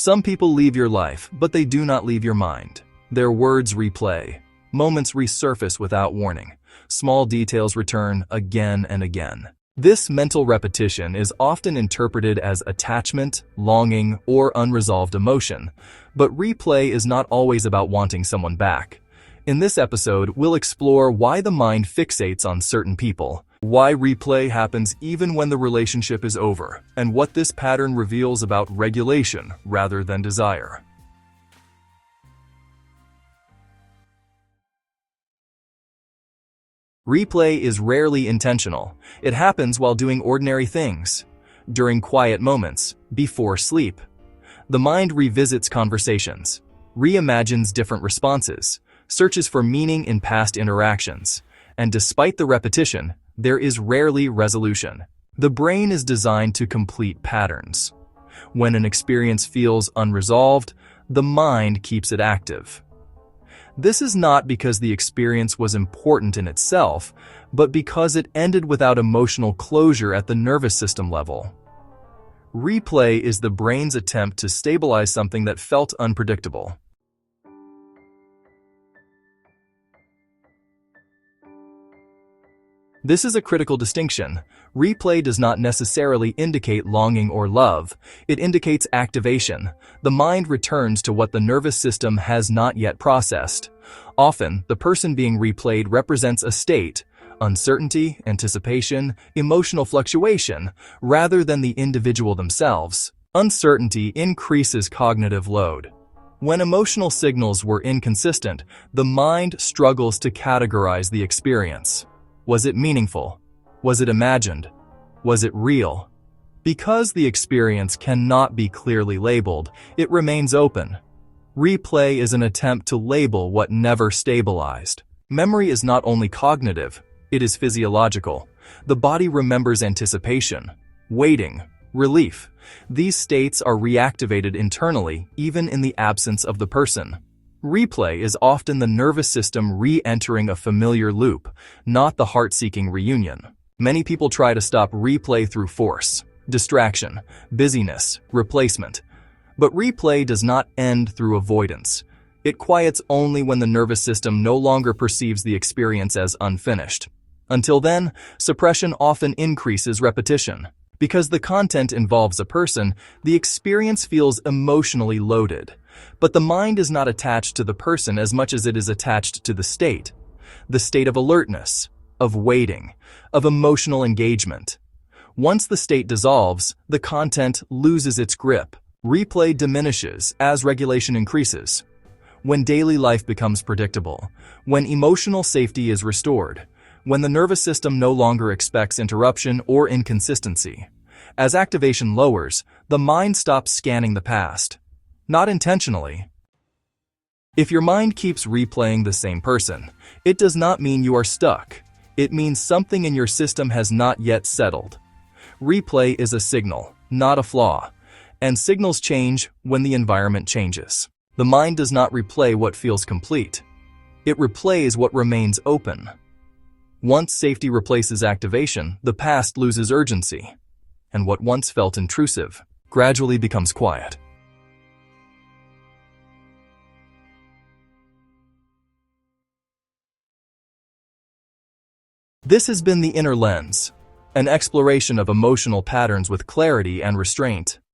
Some people leave your life, but they do not leave your mind. Their words replay. Moments resurface without warning. Small details return again and again. This mental repetition is often interpreted as attachment, longing, or unresolved emotion, but replay is not always about wanting someone back. In this episode, we'll explore why the mind fixates on certain people, why replay happens even when the relationship is over, and what this pattern reveals about regulation rather than desire. Replay is rarely intentional. It happens while doing ordinary things, during quiet moments, before sleep. The mind revisits conversations, reimagines different responses, searches for meaning in past interactions, and despite the repetition, there is rarely resolution. The brain is designed to complete patterns. When an experience feels unresolved, the mind keeps it active. This is not because the experience was important in itself, but because it ended without emotional closure at the nervous system level. Replay is the brain's attempt to stabilize something that felt unpredictable. This is a critical distinction. Replay does not necessarily indicate longing or love. It indicates activation. The mind returns to what the nervous system has not yet processed. Often, the person being replayed represents a state, uncertainty, anticipation, emotional fluctuation, rather than the individual themselves. Uncertainty increases cognitive load. When emotional signals were inconsistent, the mind struggles to categorize the experience. Was it meaningful? Was it imagined? Was it real? Because the experience cannot be clearly labeled, it remains open. Replay is an attempt to label what never stabilized. Memory is not only cognitive, it is physiological. The body remembers anticipation, waiting, relief. These states are reactivated internally, even in the absence of the person. Replay is often the nervous system re-entering a familiar loop, not the heart-seeking reunion. Many people try to stop replay through force, distraction, busyness, replacement. But replay does not end through avoidance. It quiets only when the nervous system no longer perceives the experience as unfinished. Until then, suppression often increases repetition. Because the content involves a person, the experience feels emotionally loaded. But the mind is not attached to the person as much as it is attached to the state of alertness, of waiting, of emotional engagement. Once the state dissolves, the content loses its grip. Replay diminishes as regulation increases. When daily life becomes predictable, when emotional safety is restored, when the nervous system no longer expects interruption or inconsistency. As activation lowers, the mind stops scanning the past. Not intentionally. If your mind keeps replaying the same person, it does not mean you are stuck. It means something in your system has not yet settled. Replay is a signal, not a flaw, and signals change when the environment changes. The mind does not replay what feels complete. It replays what remains open. Once safety replaces activation, the past loses urgency, and what once felt intrusive gradually becomes quiet. This has been The Inner Lens, an exploration of emotional patterns with clarity and restraint.